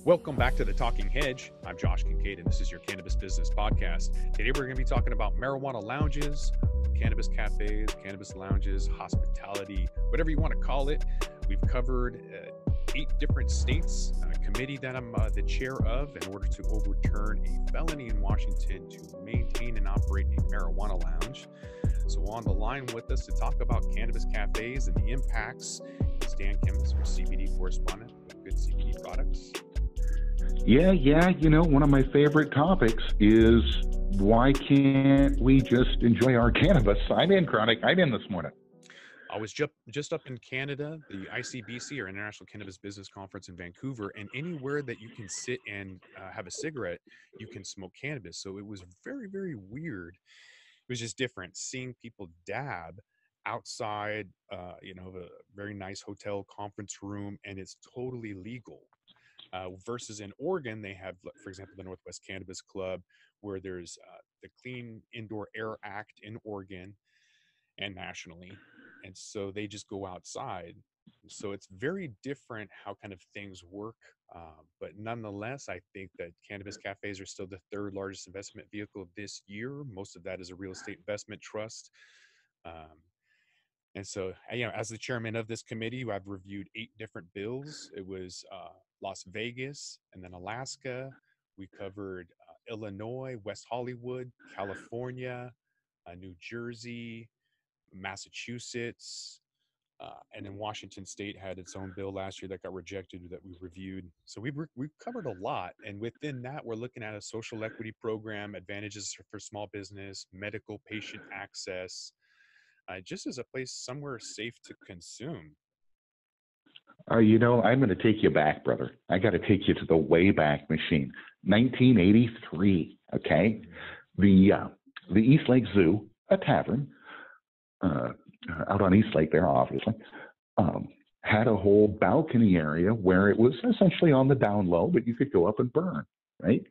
Welcome back to the Talking Hedge. I'm Josh Kincaid, and this is your Cannabis Business Podcast. Today, we're going to be talking about marijuana lounges, cannabis cafes, cannabis lounges, hospitality, whatever you want to call it. We've covered 8 different states, a committee that I'm the chair of in order to overturn a felony in Washington to maintain and operate a marijuana lounge. So on the line with us to talk about cannabis cafes and the impacts is Dan Kimmis, our CBD correspondent with Good CBD Products. Yeah. One of my favorite topics is why can't we just enjoy our cannabis? I'm in chronic. I'm in this morning. I was just up in Canada, the ICBC, or International Cannabis Business Conference in Vancouver, and anywhere that you can sit and have a cigarette, you can smoke cannabis. So it was very, very weird. It was just different seeing people dab outside, of a very nice hotel conference room, and it's totally legal. Versus in Oregon, they have, for example, the Northwest Cannabis Club, where there's the Clean Indoor Air Act in Oregon and nationally. And so they just go outside. So it's very different how kind of things work. But nonetheless, I think that cannabis cafes are still the 3rd largest investment vehicle of this year. Most of that is a real estate investment trust. And so, as the chairman of this committee, I've reviewed 8 different bills. It was Las Vegas and then Alaska. We covered Illinois, West Hollywood, California, New Jersey, Massachusetts, and then Washington State had its own bill last year that got rejected that we reviewed. So we've covered a lot. And within that, we're looking at a social equity program, advantages for small business, medical patient access, just as a place somewhere safe to consume. I'm going to take you back, brother. I got to take you to the Wayback Machine, 1983. Okay, the East Lake Zoo, a tavern out on East Lake there, obviously, had a whole balcony area where it was essentially on the down low, but you could go up and burn, right?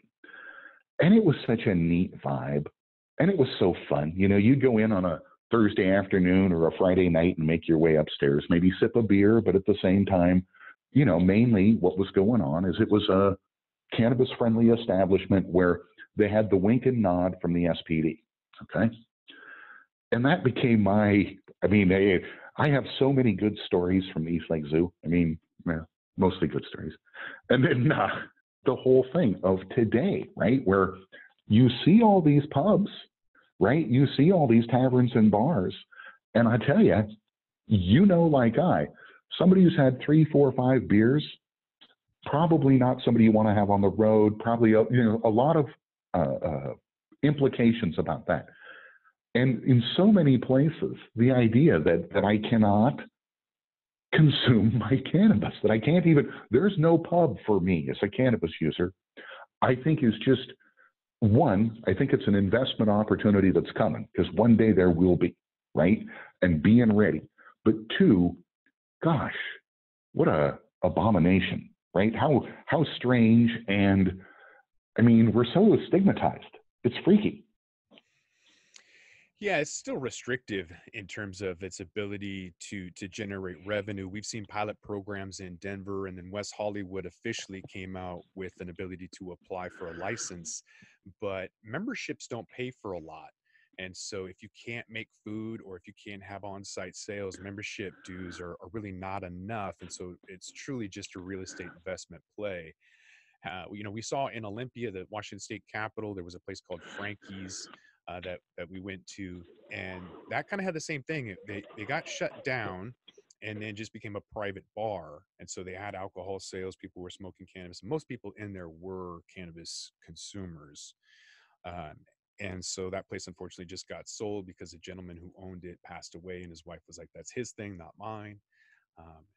And it was such a neat vibe, and it was so fun. You'd go in on a Thursday afternoon or a Friday night and make your way upstairs, maybe sip a beer, but at the same time, mainly what was going on is it was a cannabis-friendly establishment where they had the wink and nod from the SPD, okay? And that became I have so many good stories from the East Lake Zoo. Mostly good stories. And then the whole thing of today, right, where you see all these pubs, right? You see all these taverns and bars. And I tell you, like somebody who's had 3, 4, 5 beers, probably not somebody you want to have on the road, probably, a lot of implications about that. And in so many places, the idea that I cannot consume my cannabis, that I can't even, there's no pub for me as a cannabis user, I think is just, one, I think it's an investment opportunity that's coming because one day there will be, right? And being ready. But 2, gosh, what a abomination, right? How strange. And we're so stigmatized. It's freaky. Yeah, it's still restrictive in terms of its ability to generate revenue. We've seen pilot programs in Denver, and then West Hollywood officially came out with an ability to apply for a license, but memberships don't pay for a lot. And so if you can't make food or if you can't have on-site sales, membership dues are really not enough. And so it's truly just a real estate investment play. We saw in Olympia, the Washington State Capitol, there was a place called Frankie's that we went to, and that kind of had the same thing. They got shut down and then just became a private bar. And so they had alcohol sales. People were smoking cannabis. Most people in there were cannabis consumers. And so that place, unfortunately, just got sold because the gentleman who owned it passed away, and his wife was like, that's his thing, not mine.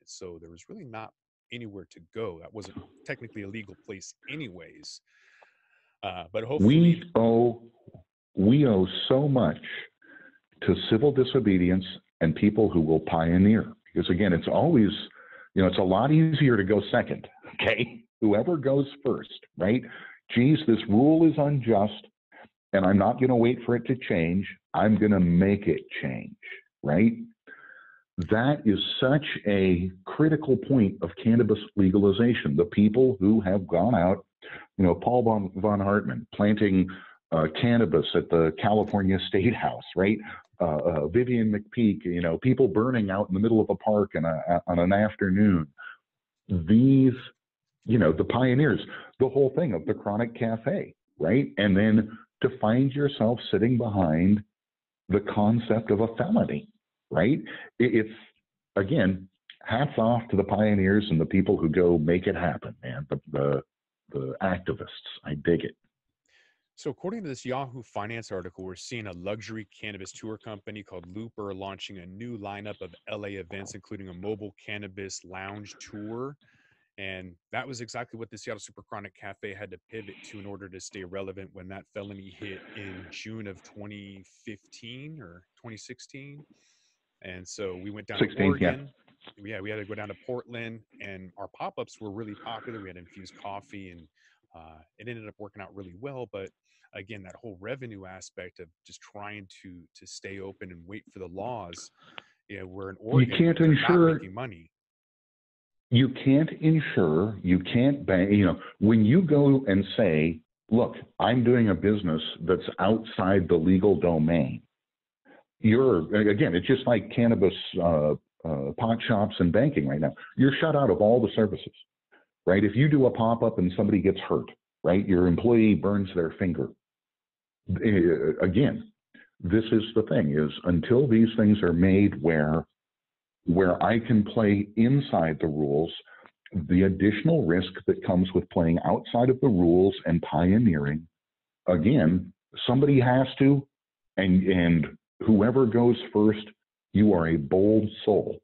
So there was really not anywhere to go. That wasn't technically a legal place anyways. But hopefully we owe so much to civil disobedience and people who will pioneer. Because again, it's always, it's a lot easier to go second. Okay. Whoever goes first, right? Geez, this rule is unjust and I'm not going to wait for it to change. I'm going to make it change. Right. that is such a critical point of cannabis legalization. The people who have gone out, Paul von Hartman planting cannabis at the California State House, right? Vivian McPeak, people burning out in the middle of a park on an afternoon. These, the pioneers, the whole thing of the Chronic Cafe, right? And then to find yourself sitting behind the concept of a felony, right? It's, again, hats off to the pioneers and the people who go make it happen, man. The activists, I dig it. So according to this Yahoo Finance article, we're seeing a luxury cannabis tour company called Looper launching a new lineup of LA events, including a mobile cannabis lounge tour. And that was exactly what the Seattle Super Chronic Cafe had to pivot to in order to stay relevant when that felony hit in June of 2015 or 2016. And so we went down to Oregon. Yeah, we had to go down to Portland, and our pop-ups were really popular. We had infused coffee, and it ended up working out really well. But again, that whole revenue aspect of just trying to stay open and wait for the laws. We're in Oregon, you can't not making money. You can't insure, you can't bank, when you go and say, look, I'm doing a business that's outside the legal domain, again, it's just like cannabis pot shops and banking right now. You're shut out of all the services, right? If you do a pop-up and somebody gets hurt, right, your employee burns their finger. Again, this is the thing, is until these things are made where I can play inside the rules, the additional risk that comes with playing outside of the rules and pioneering, again, somebody has to, and whoever goes first, you are a bold soul.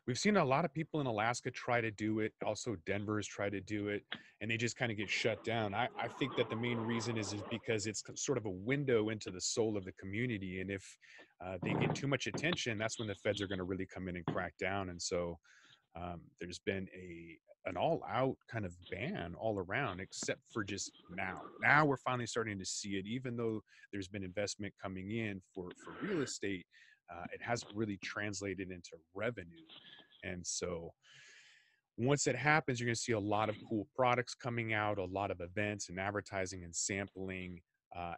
We've seen a lot of people in Alaska try to do it. Also, Denver's tried to do it, and they just kind of get shut down. I think that the main reason is because it's sort of a window into the soul of the community. And if they get too much attention, that's when the feds are going to really come in and crack down. And so there's been an all-out kind of ban all around, except for just now. Now we're finally starting to see it, even though there's been investment coming in for real estate. It hasn't really translated into revenue. And so once it happens, you're going to see a lot of cool products coming out, a lot of events and advertising and sampling,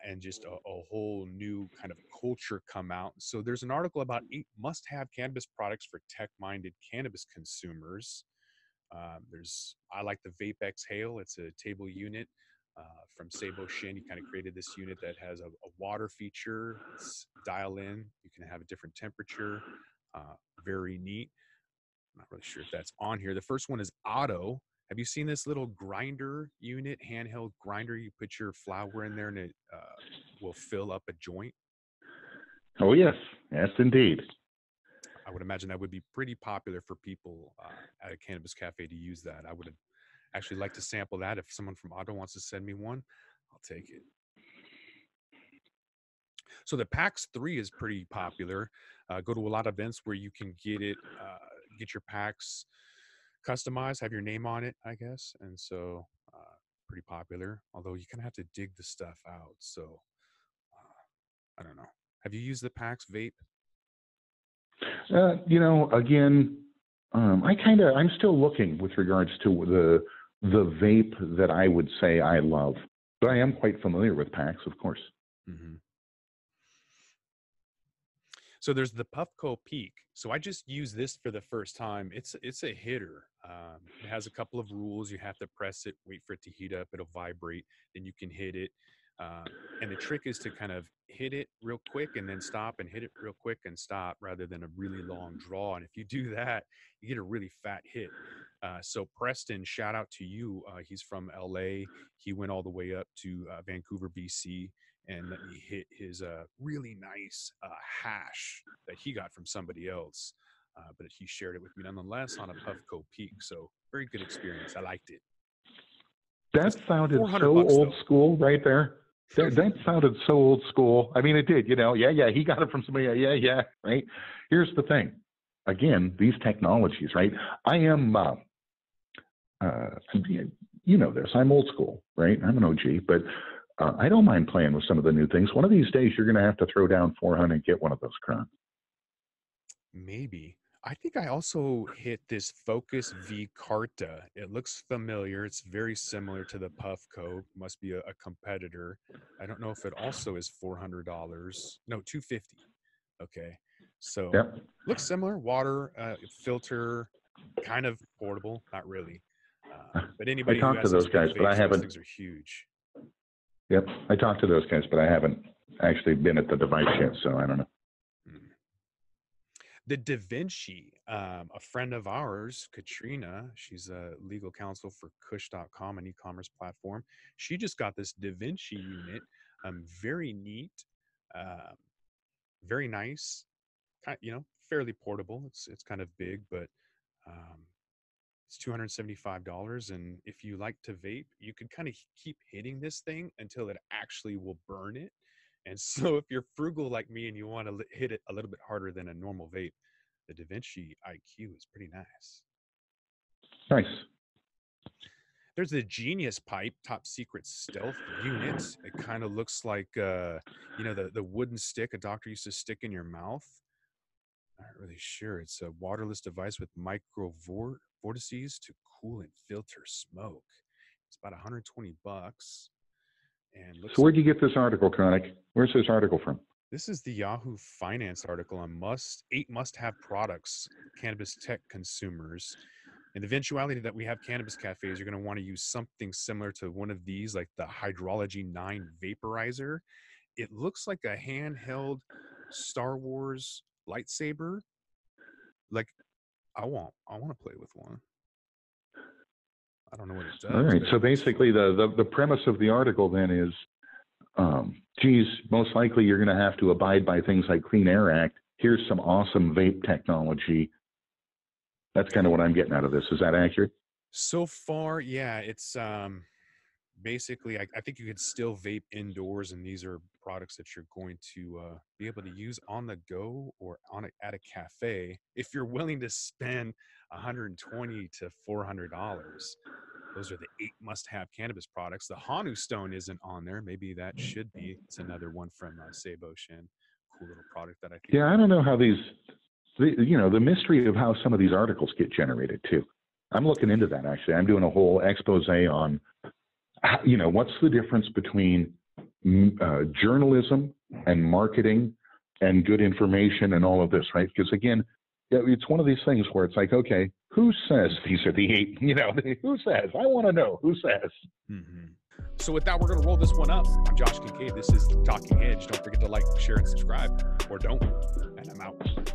and just a whole new kind of culture come out. So there's an article about 8 must-have cannabis products for tech-minded cannabis consumers. I like the Vape Exhale. It's a table unit from Sabo Shin. He kind of created this unit that has a water feature. It's dial in. You can have a different temperature. Very neat. I'm not really sure if that's on here. The first one is Otto. Have you seen this little grinder unit, handheld grinder? You put your flower in there and it will fill up a joint. Oh, yes. Yes, indeed. I would imagine that would be pretty popular for people at a cannabis cafe to use that. I would actually like to sample that. If someone from Otto wants to send me one, I'll take it. So the PAX 3 is pretty popular. Go to a lot of events where you can get it, get your packs customized, have your name on it, I guess. And so pretty popular, although you kind of have to dig the stuff out. So I don't know. Have you used the PAX vape? Again, I'm still looking with regards to the vape that I would say I love, but I am quite familiar with PAX, of course. Mm-hmm. So there's the Puffco Peak. So I just used this for the first time. It's a hitter. It has a couple of rules. You have to press it, wait for it to heat up. It'll vibrate. Then you can hit it. And the trick is to kind of hit it real quick and then stop, and hit it real quick and stop, rather than a really long draw. And if you do that, you get a really fat hit. So Preston, shout out to you. He's from LA. He went all the way up to Vancouver, BC, and let me hit his really nice hash that he got from somebody else. But he shared it with me nonetheless on a Puffco Peak. So very good experience. I liked it. That sounded so old school right there. That sounded so old school. I mean, it did, yeah, he got it from somebody. Yeah, right? Here's the thing. Again, these technologies, right? I am, you know this, I'm old school, right? I'm an OG, but I don't mind playing with some of the new things. One of these days, you're going to have to throw down $400 and get one of those crowns. Maybe. I think I also hit this Focus V Carta. It looks familiar. It's very similar to the Puffco. Must be a competitor. I don't know if it also is $400. No, 250. Okay. So Yep. looks similar. Water filter, kind of portable. Not really. But I anybody who talked to has those those big guys, but I vapes, those haven't. things are huge. Yep. I talked to those guys, but I haven't actually been at the device yet, so I don't know. Mm. The Da Vinci, a friend of ours, Katrina, she's a legal counsel for Kush.com, an e-commerce platform. She just got this Da Vinci unit, very neat, um, very nice, fairly portable. It's kind of big, but um, it's $275. And if you like to vape, you can kind of keep hitting this thing until it actually will burn it. And so if you're frugal like me and you want to hit it a little bit harder than a normal vape, the DaVinci IQ is pretty nice. Nice. There's the Genius Pipe top secret stealth unit. It kind of looks like the wooden stick a doctor used to stick in your mouth. Not really sure. It's a waterless device with micro vortices to cool and filter smoke. It's about $120 and looks So like where'd you get this article, Chronic? Where's this article from? this is the Yahoo Finance article on eight must-have products cannabis tech consumers. In the eventuality that we have cannabis cafes, you're going to want to use something similar to one of these, like the Hydrology 9 vaporizer. It looks like a handheld Star Wars lightsaber. Like I want to play with one. I don't know what it does. All right. So basically, the premise of the article then is, geez, most likely you're going to have to abide by things like Clean Air Act. Here's some awesome vape technology. That's kind of what I'm getting out of this. Is that accurate? So far, yeah, it's basically I think you could still vape indoors, and these are products that you're going to be able to use on the go or at a cafe if you're willing to spend $120 to $400. Those are the 8 must-have cannabis products. The Hanu Stone isn't on there. Maybe that should be. It's another one from Sabo Shin. Cool little product that I think. Yeah, I don't know how the mystery of how some of these articles get generated too. I'm looking into that actually. I'm doing a whole expose on, what's the difference between journalism and marketing and good information and all of this, right? Because again, it's one of these things where it's like, okay, who says these are the 8? Who says? I want to know who says. Mm-hmm. So with that, we're going to roll this one up. I'm Josh Kincaid. This is Talking Hedge. Don't forget to like, share, and subscribe, or don't. And I'm out.